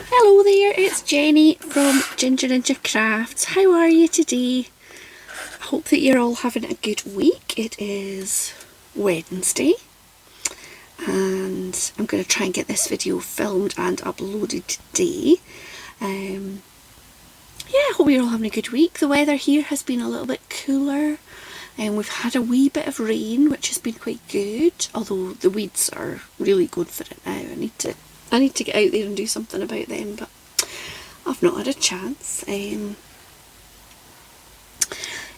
Hello there, it's Jenny from Ginger Ninja Crafts. How are you today? I hope that you're all having a good week. It is Wednesday and I'm going to try and get this video filmed and uploaded today. I hope you're all having a good week. The weather here has been a little bit cooler and we've had a wee bit of rain, which has been quite good, although the weeds are really good for it now. I need to get out there and do something about them, but I've not had a chance.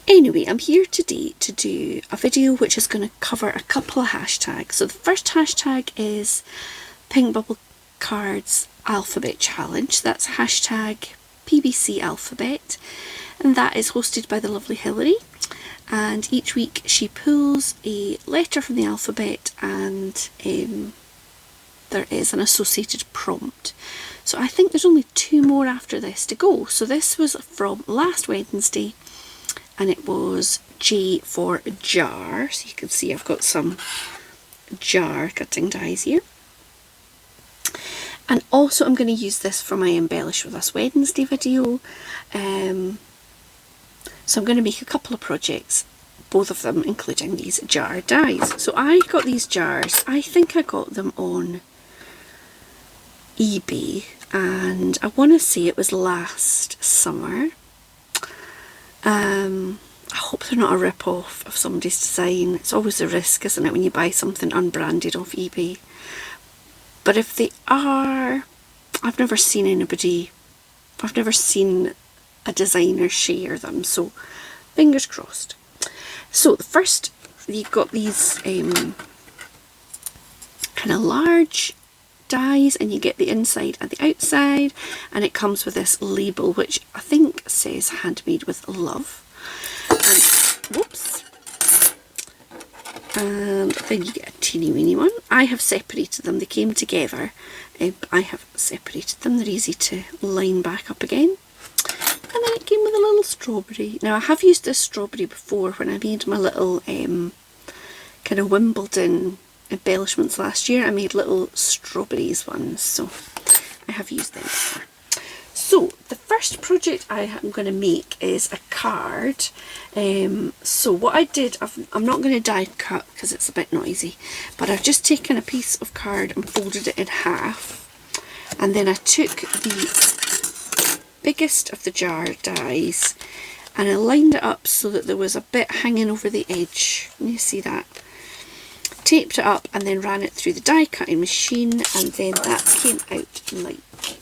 Anyway, I'm here today to do a video which is going to cover a couple of hashtags. So the first hashtag is Pink Bubble Cards Alphabet Challenge. That's hashtag pbcalphabet, and that is hosted by the lovely Hilary. And each week she pulls a letter from the alphabet and there is an associated prompt. So I think there's only 2 more after this to go. So this was from last Wednesday and it was J for jar. So you can see I've got some jar cutting dies here. And also I'm going to use this for my Embellish With Us Wednesday video. So I'm going to make a couple of projects, both of them including these jar dies. So I got these jars, I think I got them on eBay, and I want to say it was last summer. I hope they're not a rip-off of somebody's design. It's always a risk, isn't it, when you buy something unbranded off eBay. But if they are, I've never seen a designer share them, so fingers crossed. So the first, you've got these kind of large dies, and you get the inside and the outside, and it comes with this label which I think says handmade with love. And whoops, and then you get a teeny weeny one. I have separated them, they came together. I have separated them, they're easy to line back up again. And then it came with a little strawberry. Now I have used this strawberry before when I made my little kind of Wimbledon embellishments last year. I made little strawberries ones, so I have used them before. So the first project I am going to make is a card. So what I did, I'm not going to die cut because it's a bit noisy, but I've just taken a piece of card and folded it in half, and then I took the biggest of the jar dies and I lined it up so that there was a bit hanging over the edge. Can you see that? Taped it up and then ran it through the die cutting machine, and then that came out like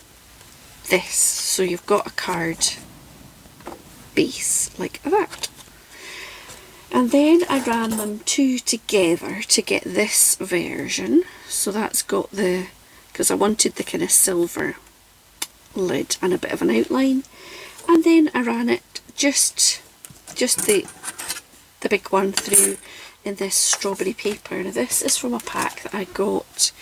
this. So you've got a card base like that. And then I ran them 2 together to get this version. So that's got the, because I wanted the kind of silver lid and a bit of an outline, and then I ran it just the big one through in this strawberry paper. Now this is from a pack that I got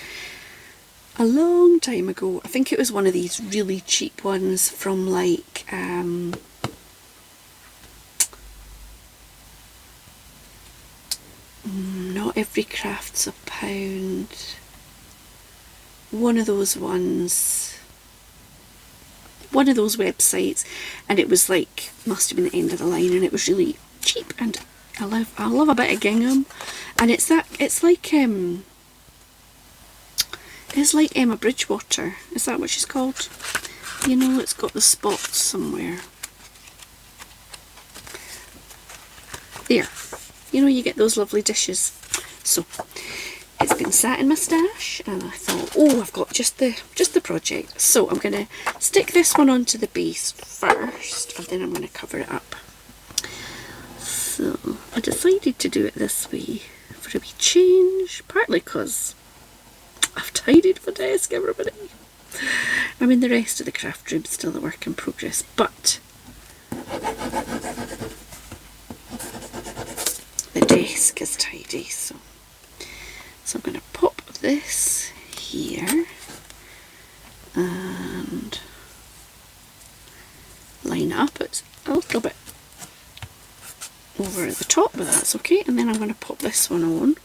a long time ago. I think it was one of these really cheap ones from like Not Every Craft's a Pound, one of those ones, one of those websites, and it was like, must have been the end of the line, and it was really cheap, and I love a bit of gingham. And it's like Emma Bridgewater, is that what she's called? You know, it's got the spots somewhere. There, you know, you get those lovely dishes. So it's been sat in my stash, and I thought, oh, I've got just the project. So I'm going to stick this one onto the base first, and then I'm going to cover it up. So I decided to do it this way for a wee change, partly because I've tidied my desk, everybody. I mean, the rest of the craft room's still a work in progress, but the desk is tidy. So I'm going to pop this here and line up. It's a little bit over at the top, but that's okay. And then I'm going to pop this one on.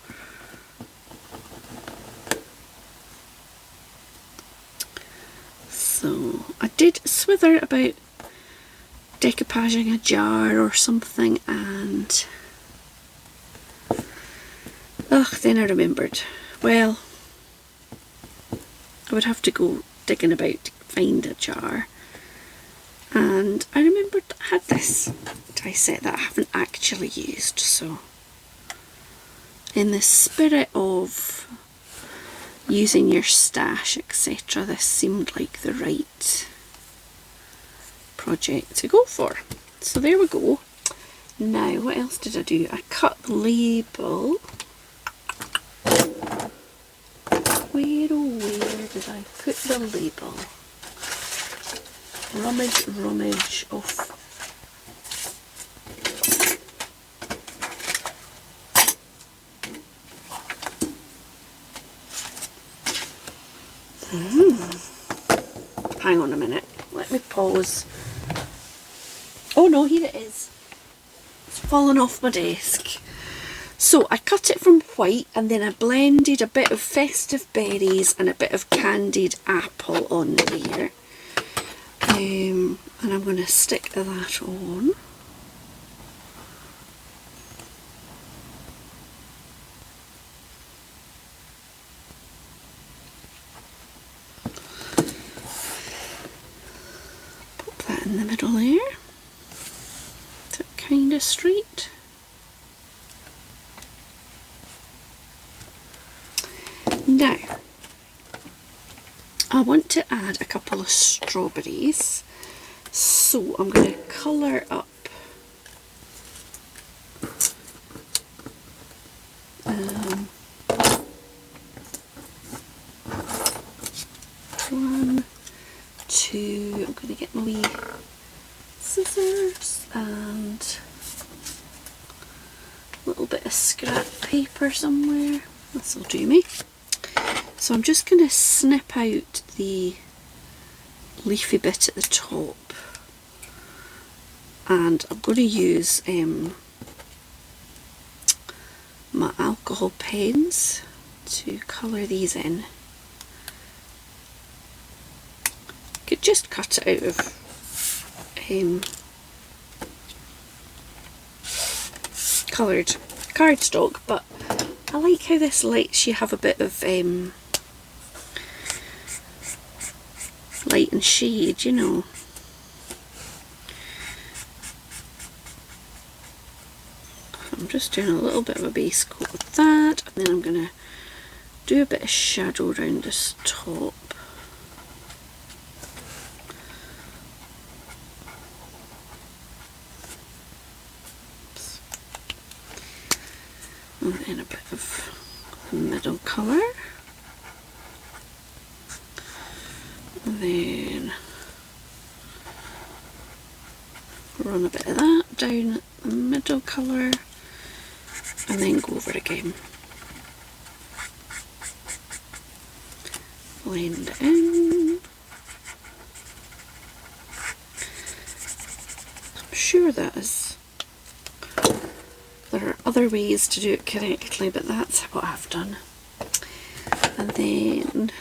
So I did swither about decoupaging a jar or something, and then I remembered, well, I would have to go digging about to find a jar, and I remembered that I had this die set that I haven't actually used. So in the spirit of using your stash, etc., this seemed like the right project to go for. So there we go. Now what else did I do? I cut the label. Where oh where did I put the label? Rummage off. Hang on a minute, let me pause. Oh no, here it is. It's fallen off my desk. So I cut it from white, and then I blended a bit of festive berries and a bit of candied apple on there. And I'm going to stick that on. Pop that in the middle there. Is it kind of straight? Now, I want to add a couple of strawberries, so I'm going to colour up one, two, I'm going to get my wee scissors and a little bit of scrap paper somewhere. This will do me. So I'm just going to snip out the leafy bit at the top, and I'm going to use my alcohol pens to colour these in. Could just cut it out of coloured cardstock, but I like how this lets you have a bit of light and shade, you know. I'm just doing a little bit of a base coat of that, and then I'm going to do a bit of shadow around this top. And then a bit of middle colour. And then run a bit of that down the middle colour, and then go over again. Blend it in. I'm sure that is... There are other ways to do it correctly, but that's what I've done. And then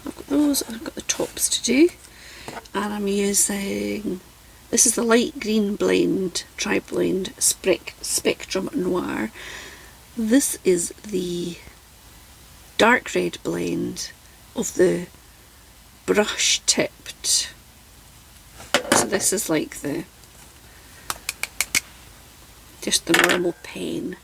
I've got those, and I've got the tops to do, and I'm using, this is the light green blend, tri-blend Spectrum Noir. This is the dark red blend of the brush tipped. So this is like the just the normal pen.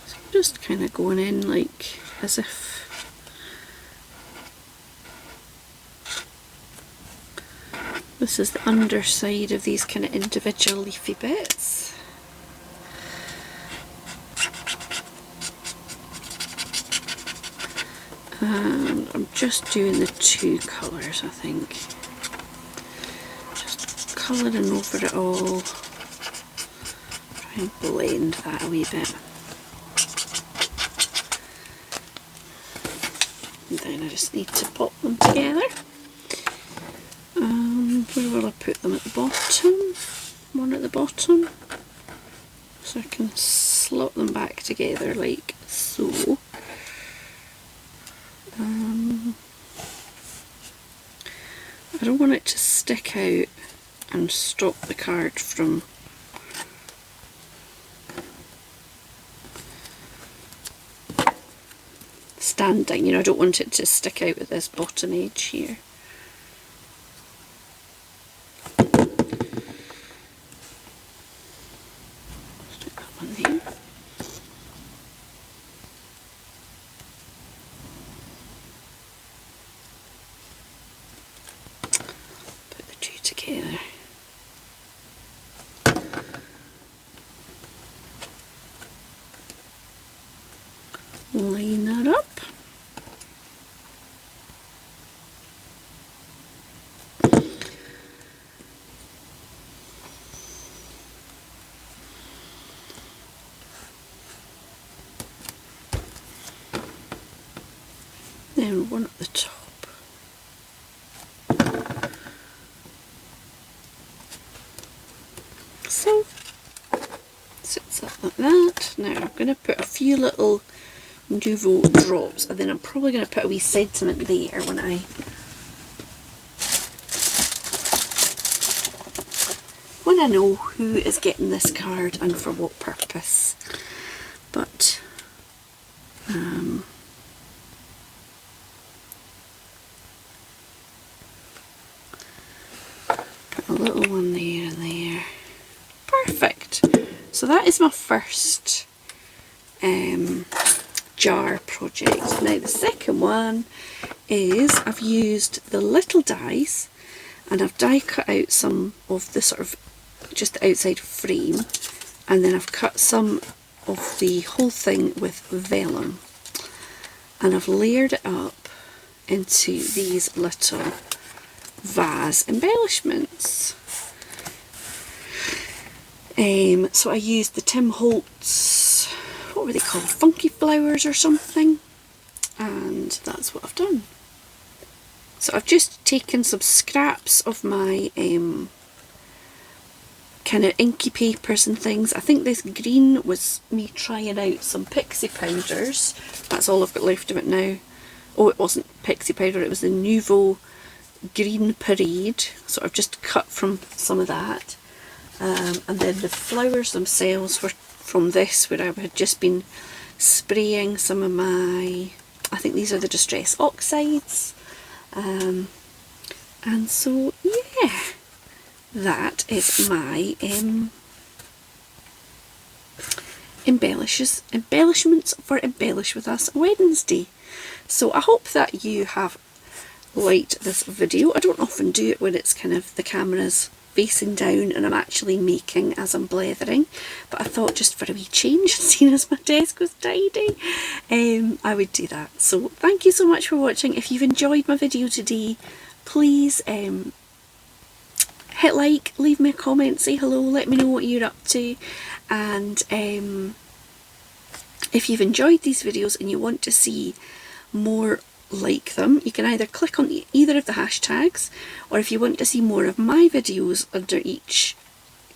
So I'm just kind of going in like as if this is the underside of these kind of individual leafy bits. And I'm just doing the two colours, I think. Just colouring over it all. Try and blend that a wee bit. And then I just need to pop them together. Where will I put them? At the bottom? One at the bottom. So I can slot them back together like so. I don't want it to stick out and stop the card from standing. You know, I don't want it to stick out at this bottom edge here. Stick that one there. Put the two together. Line that up. Then one at the top. So, sits up like that. Now I'm going to put a few little Nouveau drops, and then I'm probably going to put a wee sentiment there when I know who is getting this card and for what purpose. But put a little one there and there. Perfect. So that is my first jar project. Now the second one is I've used the little dies, and I've die cut out some of the sort of just the outside frame, and then I've cut some of the whole thing with vellum, and I've layered it up into these little vase embellishments. So I used the Tim Holtz, what were they called, funky flowers or something, and that's what I've done. So I've just taken some scraps of my kind of inky papers and things. I think this green was me trying out some pixie powders. That's all I've got left of it now. Oh, it wasn't pixie powder, it was the Nouveau Green Parade. So I've just cut from some of that. And then the flowers themselves were from this, where I had just been spraying some of my, I think these are the Distress Oxides. And so, yeah, that is my embellishments for Embellish With Us Wednesday. So I hope that you have liked this video. I don't often do it when it's kind of the camera's facing down and I'm actually making as I'm blethering, but I thought just for a wee change, seeing as my desk was tidy, I would do that. So thank you so much for watching. If you've enjoyed my video today, please hit like, leave me a comment, say hello, let me know what you're up to, and if you've enjoyed these videos and you want to see more like them, you can either click on either of the hashtags, or if you want to see more of my videos under each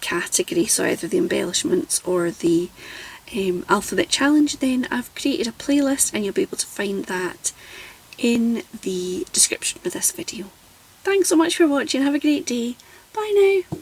category, so either the embellishments or the alphabet challenge, then I've created a playlist and you'll be able to find that in the description of this video. Thanks so much for watching, have a great day, bye now.